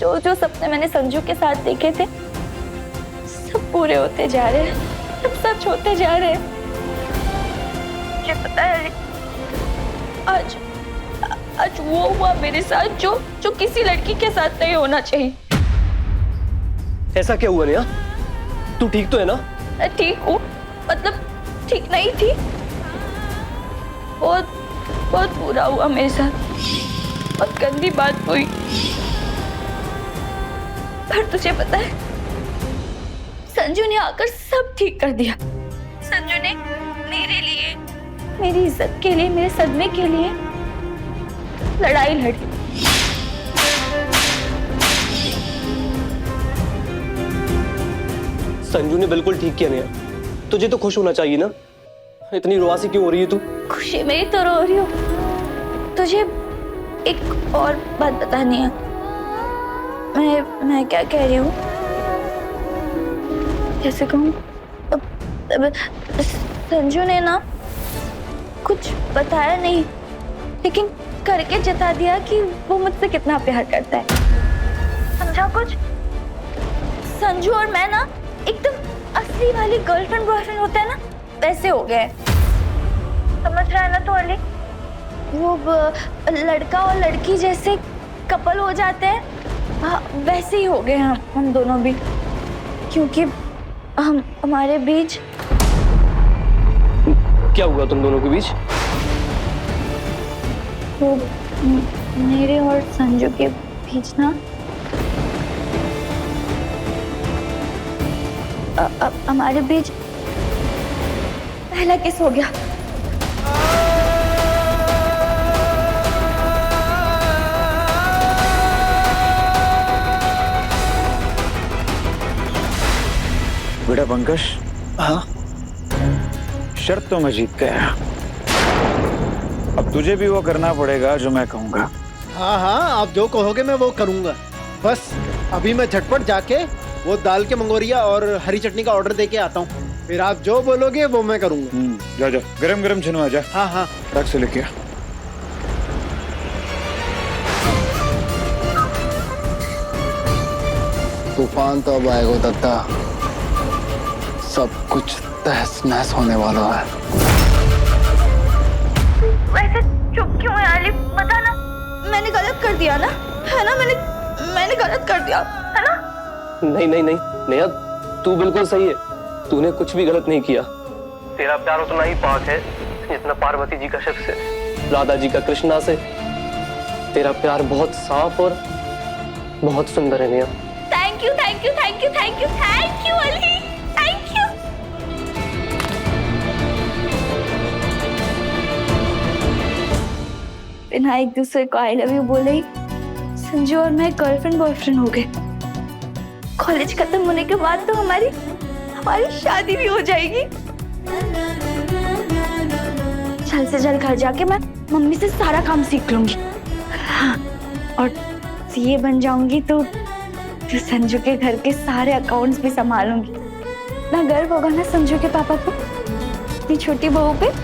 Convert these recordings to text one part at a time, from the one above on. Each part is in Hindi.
जो जो सपने मैंने संजू के साथ देखे थे सब पूरे होते जा रहे हैं, सब सच होते जा रहे हैं। मुझे पता है आज आज वो हुआ मेरे साथ जो किसी लड़की के साथ नहीं होना चाहिए। ऐसा क्या हुआ नेहा? तू ठीक तो है ना? मैं ठीक हूँ, मतलब ठीक नहीं थी। बहुत बहुत बुरा हुआ मेरे साथ, बहुत गंदी बात हुई। पर तुझे पता है संजू ने आकर सब ठीक कर दिया। संजू ने मेरे लिए, मेरी इज्जत के लिए, मेरे सदमे के लिए लड़ाई लड़ी। संजू ने बिल्कुल ठीक किया नेहा। तुझे तो खुश होना चाहिए ना। इतनी रुआसी क्यों हो रही है तू? खुशी में ही तो रो रही हूँ। तुझे एक और बात बतानी है। मैं क्या कह रही हूँ, कैसे कहूँ, संजू ने ना कुछ बताया नहीं, लेकिन करके जता दिया कि वो मुझसे कितना प्यार करता है। समझा कुछ? संजू और मैं ना एकदम असली वाली गर्लफ्रेंड बॉयफ्रेंड होता है ना, वैसे हो गए। समझ रहा है ना तू अली? वो लड़का और लड़की जैसे कपल हो जाते हैं, वैसे ही हो गए हम दोनों भी। क्योंकि हमारे बीच। क्या हुआ तुम दोनों के बीच? वो मेरे और संजू के बीच ना हमारे बीच पहला किस हो गया। बेटा पंकज, हाँ शर्त तो मैं जीत गया। अब तुझे भी वो करना पड़ेगा जो मैं कहूँगा। हाँ हाँ, आप जो कहोगे मैं वो करूँगा। बस अभी मैं झटपट जाके वो दाल के मंगोरिया और हरी चटनी का ऑर्डर देके आता हूँ, फिर आप जो बोलोगे वो मैं करूँगा। जा जा, गरम गरम छनवा जा। हाँ हाँ, ट्रक से लेके आ। तूफान तो अब आएगा दत्ता, सब कुछ तहस नहस होने वाला है। वैसे चुप क्यों है अली? पता ना, मैंने गलत कर दिया ना, है ना? मैंने गलत कर दिया, है ना? नहीं नहीं नहीं नेहा, तू बिल्कुल सही है। तूने कुछ भी गलत नहीं किया। तेरा प्यार उतना ही पाक है जितना पार्वती जी का शिव से, राधा जी का कृष्णा से। तेरा प्यार बहुत साफ और बहुत सुंदर है Neha. Thank you thank you thank you thank you thank you Ali, thank you. बिना एक दूसरे को आई लव यू बोले ही संजू और मैं गर्लफ्रेंड बॉयफ्रेंड हो गए। कॉलेज खत्म होने के बाद तो हमारी शादी भी हो जाएगी। जल्द से जल्द घर जाके मैं मम्मी से सारा काम सीख लूंगी। हाँ, और सीए बन जाऊंगी तो संजू के घर के सारे अकाउंट्स भी संभालूंगी। ना गर्व होगा ना संजू के पापा को अपनी छोटी बहू पे।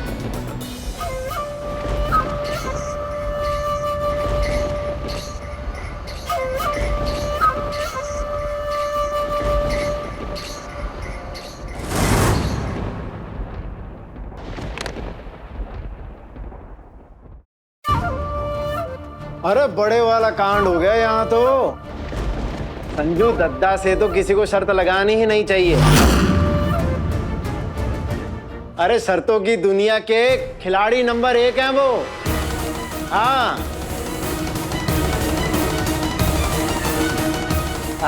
अरे बड़े वाला कांड हो गया यहाँ तो। संजू दद्दा से तो किसी को शर्त लगानी ही नहीं चाहिए। अरे शर्तों की दुनिया के खिलाड़ी नंबर 1 हैं वो। हाँ,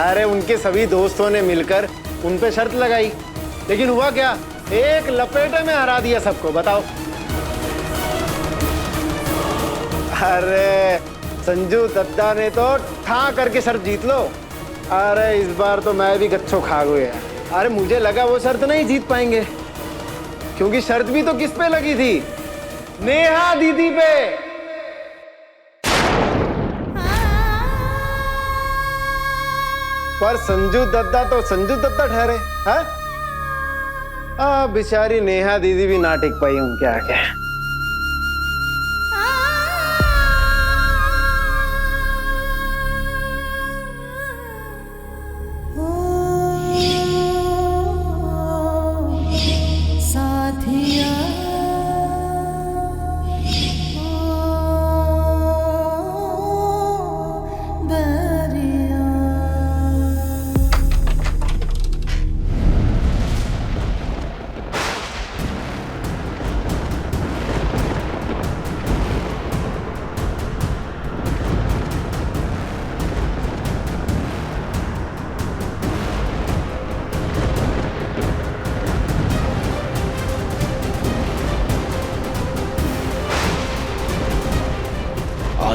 अरे उनके सभी दोस्तों ने मिलकर उन पे शर्त लगाई, लेकिन हुआ क्या? एक लपेटे में हरा दिया सबको। बताओ। अरे संजू दद्दा ने तो ठा करके शर्त जीत लो। अरे इस बार तो मैं भी गच्छो खा गया। अरे मुझे लगा वो शर्त नहीं जीत पाएंगे, क्योंकि शर्त भी तो किस पे लगी थी? नेहा दीदी पे। पर संजू दद्दा तो संजू दद्दा ठहरे हैं। बेचारी नेहा दीदी भी ना टिक पाई उनके आगे।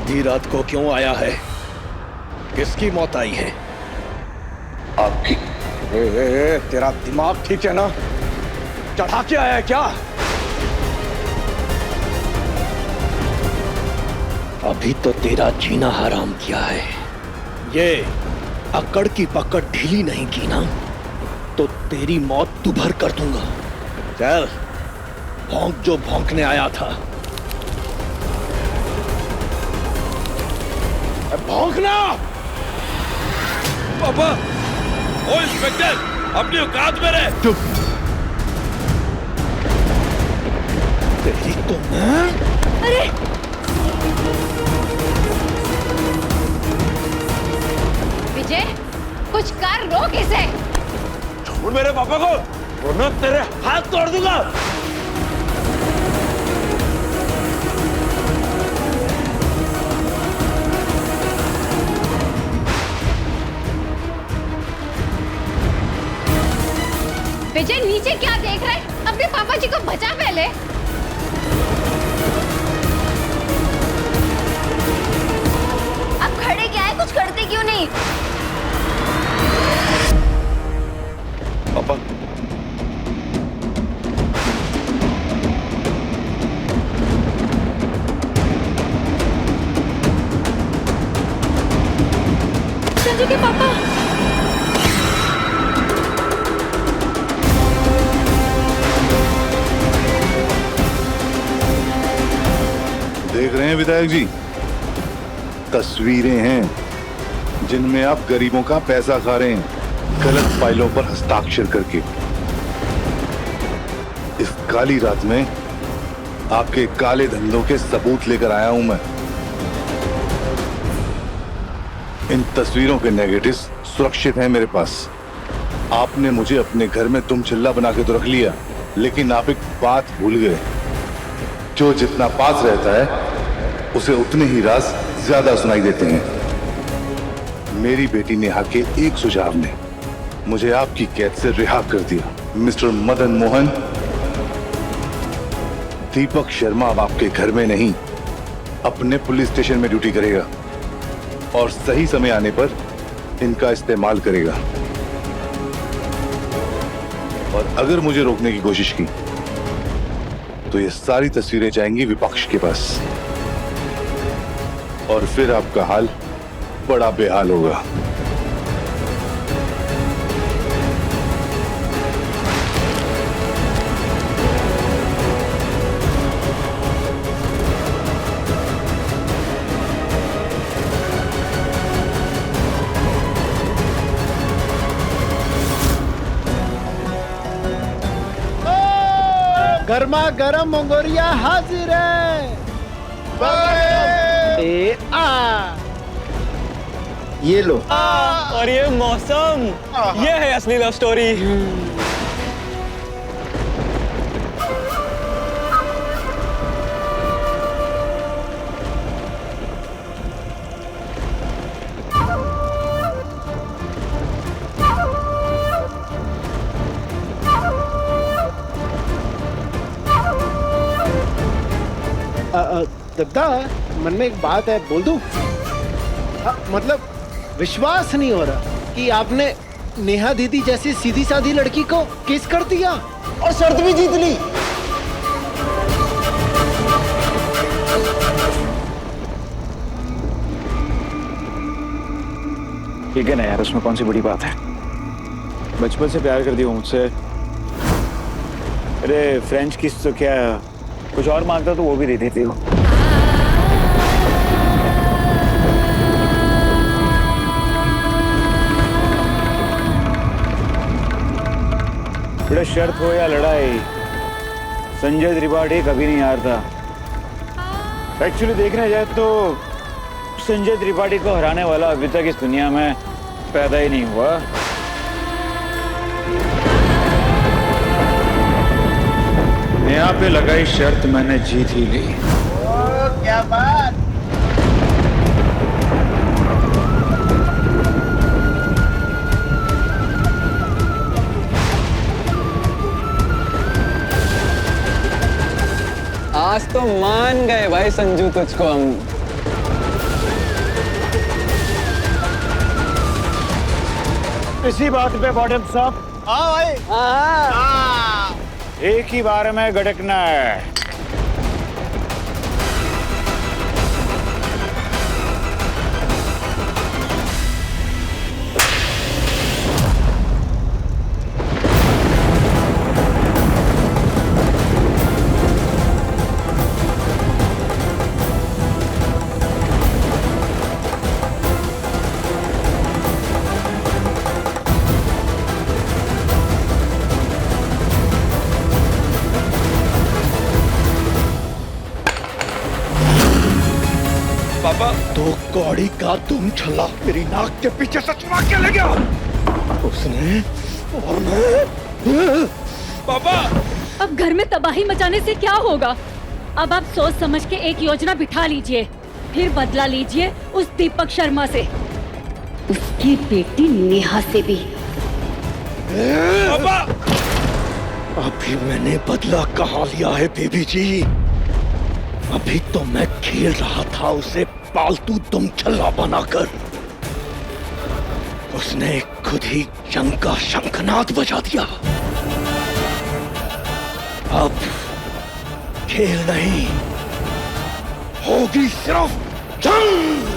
आधी रात को क्यों आया है? किसकी मौत आई है? आपकी। तेरा दिमाग ठीक है ना? चढ़ा के आया है क्या? अभी तो तेरा जीना हराम किया है। ये अकड़ की पकड़ ढीली नहीं की ना तो तेरी मौत दुभर कर दूंगा। चल भौंक जो भौंकने आया था। भौंकना। पापा, ओ इंस्पेक्टर, अपनी औकात में रहे। चुप। तेरी तो मैं। अरे विजय, कुछ कर, रोक इसे। छोड़ मेरे पापा को, वरना तेरे हाथ तोड़ दूंगा। विजय नीचे क्या देख रहा है? अपने पापा जी को बचा पहले। आप खड़े क्या है, कुछ करते क्यों नहीं? पापा, संजू के पापा। देख रहे हैं विधायक जी, तस्वीरें हैं जिनमें आप गरीबों का पैसा खा रहे हैं, गलत फाइलों पर हस्ताक्षर करके। इस काली रात में आपके काले धंधों के सबूत लेकर आया हूं मैं। इन तस्वीरों के नेगेटिव्स सुरक्षित हैं मेरे पास। आपने मुझे अपने घर में तुम चिल्ला बना के तो रख लिया, लेकिन आप एक बात भूल गए। जो जितना पास रहता है उसे उतने ही राज ज्यादा सुनाई देते हैं। मेरी बेटी नेहा के एक सुझाव ने मुझे आपकी कैद से रिहा कर दिया। मिस्टर मदन मोहन, दीपक शर्मा अब आपके घर में नहीं, अपने पुलिस स्टेशन में ड्यूटी करेगा और सही समय आने पर इनका इस्तेमाल करेगा। और अगर मुझे रोकने की कोशिश की तो ये सारी तस्वीरें जाएंगी विपक्ष के पास और फिर आपका हाल बड़ा बेहाल होगा। गर्मा गर्म मंगोरिया हाजिर है। ये लो। और ये मौसम, ये है असली लव स्टोरी। दद्दा, मन में एक बात है, बोल दूं? मतलब विश्वास नहीं हो रहा कि आपने नेहा दीदी जैसी सीधी सादी लड़की को किस कर दिया और शर्त भी जीत ली। ठीक है ना यार, उसमें कौन सी बड़ी बात है। बचपन से प्यार कर दिया मुझसे। अरे फ्रेंच किस तो क्या, कुछ और मांगता तो वो भी दे देती हो। बड़ा शर्त हो या लड़ाई, संजय त्रिपाठी कभी नहीं हारता। एक्चुअली देखने जाए तो संजय त्रिपाठी को हराने वाला अभी तक इस दुनिया में पैदा ही नहीं हुआ। नेहा पे लगाई शर्त मैंने जीत ही ली। क्या बात। आज तो मान गए भाई संजू तुझको हम। इसी बात पे बॉटम साहब हाँ भाई। एक ही बार में गड़कना है। पापा, तो कौड़ी का तुम छल्ला मेरी नाक के पीछे से चुरा के ले गया। उसने और मैं। पापा, अब घर में तबाही मचाने से क्या होगा? अब आप सोच समझ के एक योजना बिठा लीजिए, फिर बदला लीजिए उस दीपक शर्मा से, उसकी बेटी नेहा से भी। पापा, अभी मैंने बदला कहाँ लिया है बेबी जी? अभी तो मैं खेल रहा था उसे पालतू दुम छल्ला बनाकर। उसने खुद ही जंग का शंखनाद बजा दिया। अब खेल नहीं, होगी सिर्फ जंग।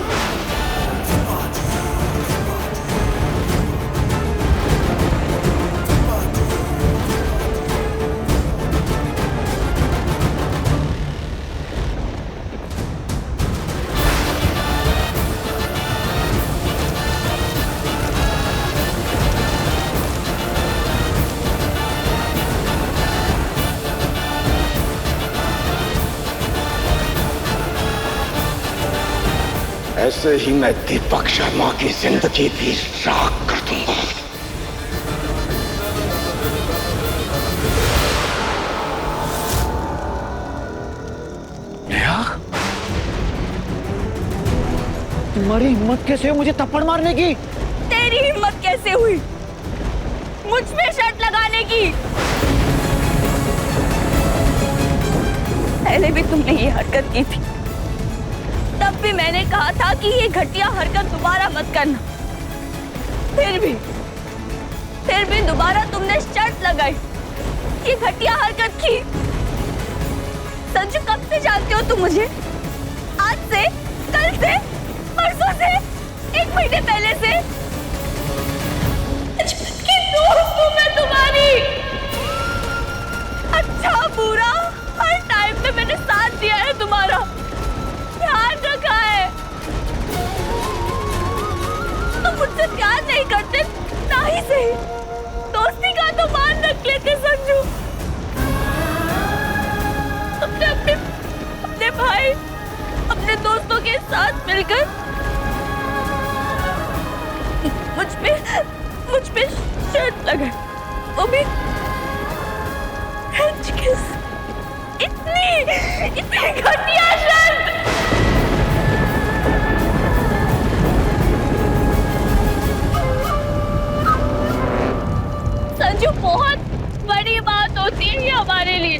ऐसे ही मैं दीपक शर्मा की जिंदगी भी राख कर दूंगा। नेहा, तुम्हारी हिम्मत कैसे हुई मुझे थप्पड़ मारने की? तेरी हिम्मत कैसे हुई मुझ पे शर्त लगाने की? पहले भी तुमने ये हरकत की थी, तब भी मैंने कहा था कि ये घटिया हरकत दोबारा मत करना। फिर भी दोबारा तुमने शर्त लगाई, ये घटिया हरकत की। संजू, कब से जानते हो तुम मुझे? आज से, कल से, परसों से, 1 महीने पहले से? की दोस्त हूं मैं तुम्हारी। अच्छा बुरा हर टाइम पे मैंने साथ दिया है तुम्हारा, ध्यान रखा है। तुम मुझसे प्यार नहीं करते, ना ही सही दोस्ती का तो मान रख लेते संजू। तुमने अपने भाई, अपने दोस्तों के साथ मिलकर मुझ पे शर्त लगाई, वो भी इतनी घटिया शर्त। संजू, बहुत बड़ी बात होती है ये हमारे लिए।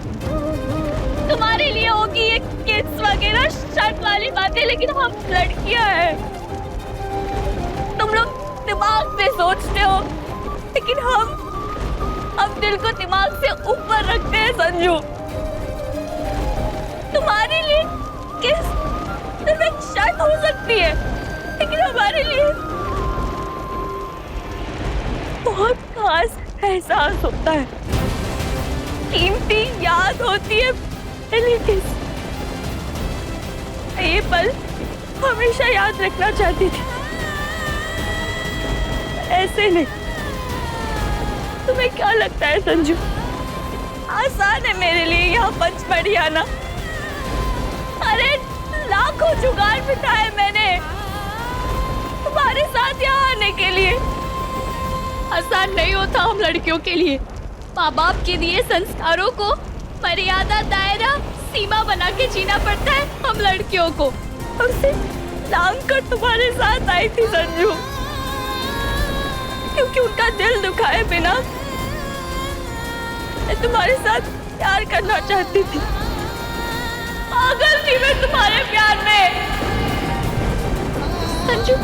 तुम्हारे लिए होगी ये किड्स वगैरह शर्त वाली बातें, लेकिन हम लड़कियां हैं। तुम लोग दिमाग से सोचते हो, लेकिन हम दिल को दिमाग से ऊपर रखते हैं संजू। तुम्हारे लिए किस सिर्फ एक शर्त हो सकती है, लेकिन हमारे लिए बहुत खास एहसास होता है, कीमती याद होती है पहली किस। ये पल हमेशा याद रखना चाहती थी, ऐसे नहीं। तुम्हें क्या लगता है संजू, आसान है मेरे लिए यहाँ पंचमढ़ी आना? अरे लाखों जुगाड़ बिठाए मैंने तुम्हारे साथ यहाँ आने के लिए। आसान नहीं होता हम लड़कियों के लिए। माँ बाप के दिए संस्कारों को मर्यादा, दायरा, सीमा बना के जीना पड़ता है हम लड़कियों को। हमसे लांग कर तुम्हारे साथ आई थी संजू, क्योंकि उनका दिल दुखाए बिना मैं तुम्हारे साथ प्यार करना चाहती थी। पागल थी मैं तुम्हारे प्यार में संजू।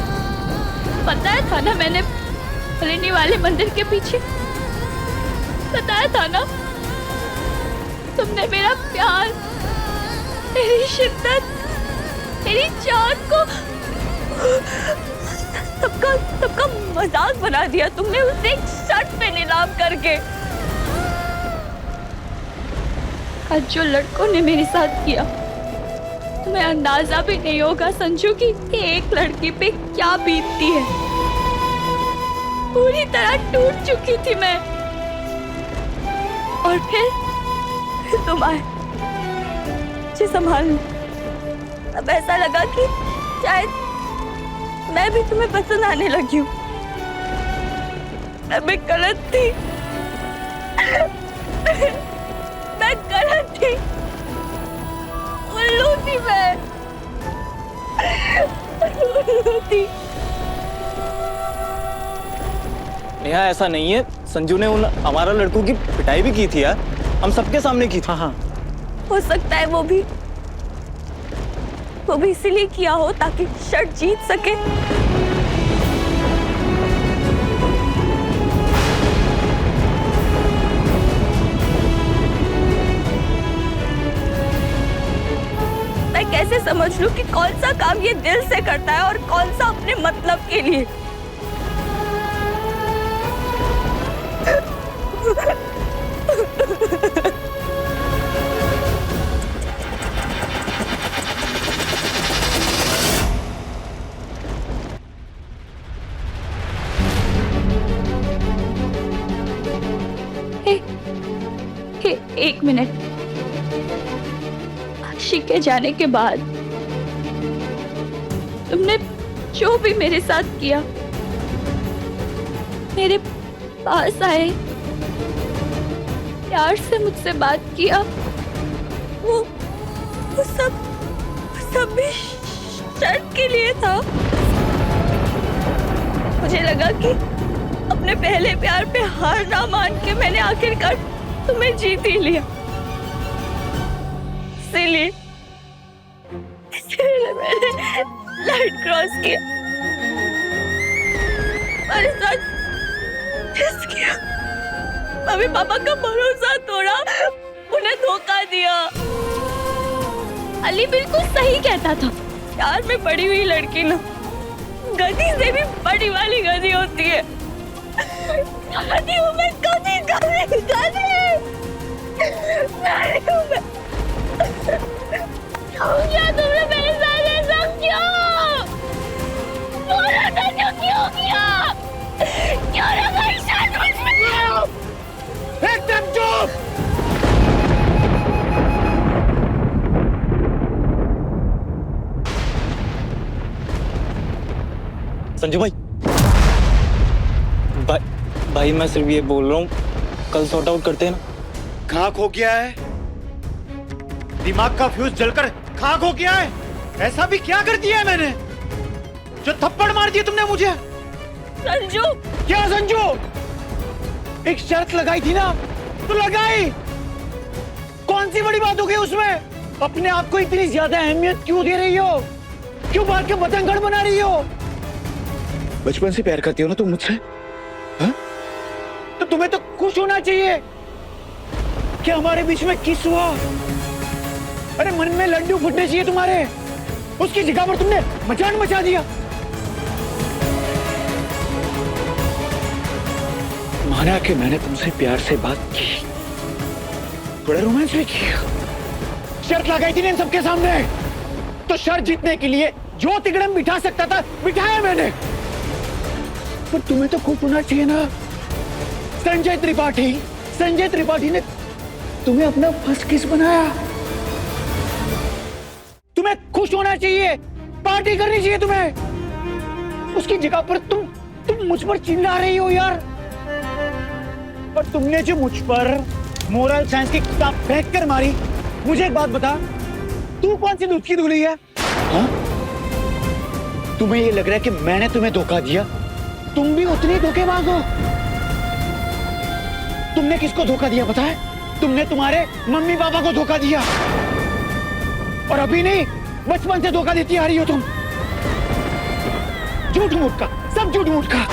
बताया था ना मैंने, लेने वाले मंदिर के पीछे बताया था ना, तुमने मेरा प्यार, मेरी शिद्दत, मेरी जान को सबका मजाक बना दिया तुमने उसे एक शर्त पे नीलाम करके। आज जो लड़कों ने मेरे साथ किया, तुम्हें अंदाजा भी नहीं होगा संजू की कि एक लड़की पे क्या बीतती है। पूरी तरह टूट चुकी थी मैं, और फिर तुम आए मुझे संभालने। अब ऐसा लगा कि शायद मैं भी तुम्हें पसंद आने लगी हूँ। मैं गलत थी, मैं गलत थी, उल्लू थी मैं, उल्लू थी। नेहा ऐसा नहीं है, संजू ने उन हमारा लड़कों की पिटाई भी की थी यार, हम सबके सामने की थी। हाँ हो सकता है वो भी इसीलिए किया हो ताकि शर्त जीत सके। मैं कैसे समझ लूं कि कौन सा काम ये दिल से करता है और कौन सा अपने मतलब के लिए। एक मिनट, आशी के जाने के बाद तुमने जो भी मेरे साथ किया, मेरे पास आए, प्यार से मुझसे बात किया, वो सब भी शर्त के लिए था। मुझे लगा कि अपने पहले प्यार पे हार ना मान के मैंने आखिरकार तुम्हें जीत ही लिया। इसीलिए मैंने लाइट क्रॉस किया, मेरे साथ किस किया, मम्मी पापा का भरोसा तोड़ा, उन्हें धोखा दिया। अली बिल्कुल सही कहता था, प्यार में पड़ी हुई लड़की ना गधी से भी बड़ी वाली गधी होती है। गधी हूँ मैं, गधी गधी गधी। क्या तुमने मेरे साथ ऐसा क्यों? क्यों किया? क्यों लगा इशारा मुझमें? एकदम चुप। संजू भाई, भाई मैं सिर्फ ये बोल रहा हूँ, कल सॉर्ट आउट करते हैं ना। खाक हो गया है, दिमाग का फ्यूज जलकर खाक हो गया है। ऐसा भी क्या कर दिया है मैंने जो थप्पड़ मार दिया तुमने मुझे? संजू, क्या संजू? एक शर्त लगाई थी ना, तो लगाई। कौन सी बड़ी बात हो गई उसमें? अपने आप को इतनी ज्यादा अहमियत क्यों दे रही हो? क्यों बात के बतंगड़ बना रही हो? बचपन से प्यार करती हो ना तुम मुझसे, हाँ? तो तुम्हें तो खुश होना चाहिए कि हमारे बीच में किस हुआ। अरे मन में लड्डू फूटने चाहिए तुम्हारे, उसकी जगह पर तुमने मचान मचा दिया। माना कि मैंने तुमसे प्यार से बात की, बड़ा रोमांस भी किया, शर्त लगाई थी ना इन सबके सामने, तो शर्त जीतने के लिए जो तिगड़म बिठा सकता था बिठाया मैंने। पर तुम्हें तो खुश होना चाहिए ना। संजय त्रिपाठी ने तुम्हें अपना फर्स्ट किस बनाया। तुम्हें खुश होना चाहिए, पार्टी करनी चाहिए तुम्हें। उसकी जगह पर तुम मुझ पर चिल्ला रही हो यार। और तुमने जो मुझ पर मोरल साइंस की किताब फेंक कर मारी, मुझे एक बात बता, तू कौन सी दूध की धुली है? हाँ? तुम्हें ये लग रहा है कि मैंने तुम्हें धोखा दिया? तुम भी उतनी धोखेबाज हो। तुमने किसको धोखा दिया पता है? तुमने तुम्हारे मम्मी पापा को धोखा दिया, और अभी नहीं, बचपन से धोखा देती आ रही हो तुम। झूठ मूठ का, सब झूठ मूठ का।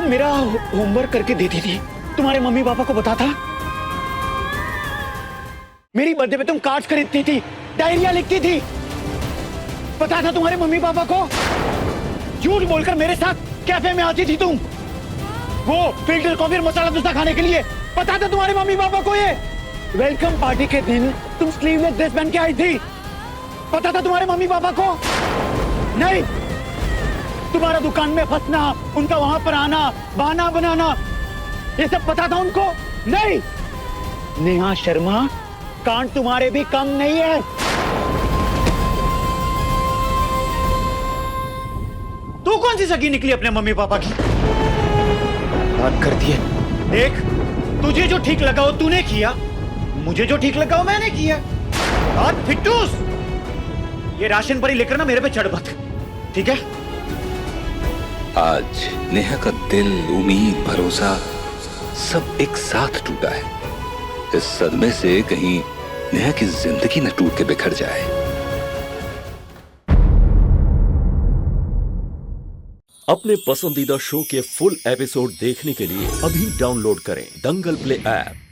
मेरा होमवर्क करके देती थी, तुम्हारे मम्मी पापा को पता था? मेरी बर्थडे पे तुम कार्ड्स खरीदती थी, डायरिया लिखती थी, पता था तुम्हारे मम्मी पापा को? झूठ बोलकर मेरे साथ कैफे में आती थी तुम, वो फिल्टर कॉफी और मसाला डोसा खाने के लिए, पता था तुम्हारे मम्मी पापा को? ये वेलकम पार्टी के दिन तुम स्लीवलेस ड्रेस पहन के आई थी, पता था तुम्हारे मम्मी पापा को? नहीं। तुम्हारा दुकान में फंसना, उनका वहां पर आना, बहाना बनाना, ये सब पता था उनको? नहीं। नेहा शर्मा, कांड तुम्हारे भी कम नहीं है। तू कौन सी सगी निकली अपने मम्मी पापा की? बात करती है। देख, तुझे जो ठीक लगा वो तूने किया, मुझे जो ठीक लगा वो मैंने किया। बात फिट्टूस, ये राशन परी लेकर ना मेरे पे चढ़ मत, ठीक है? आज नेहा का दिल, उम्मीद, भरोसा सब एक साथ टूटा है। इस सदमे से कहीं नेहा की जिंदगी न टूट के बिखर जाए। अपने पसंदीदा शो के फुल एपिसोड देखने के लिए अभी डाउनलोड करें दंगल प्ले ऐप।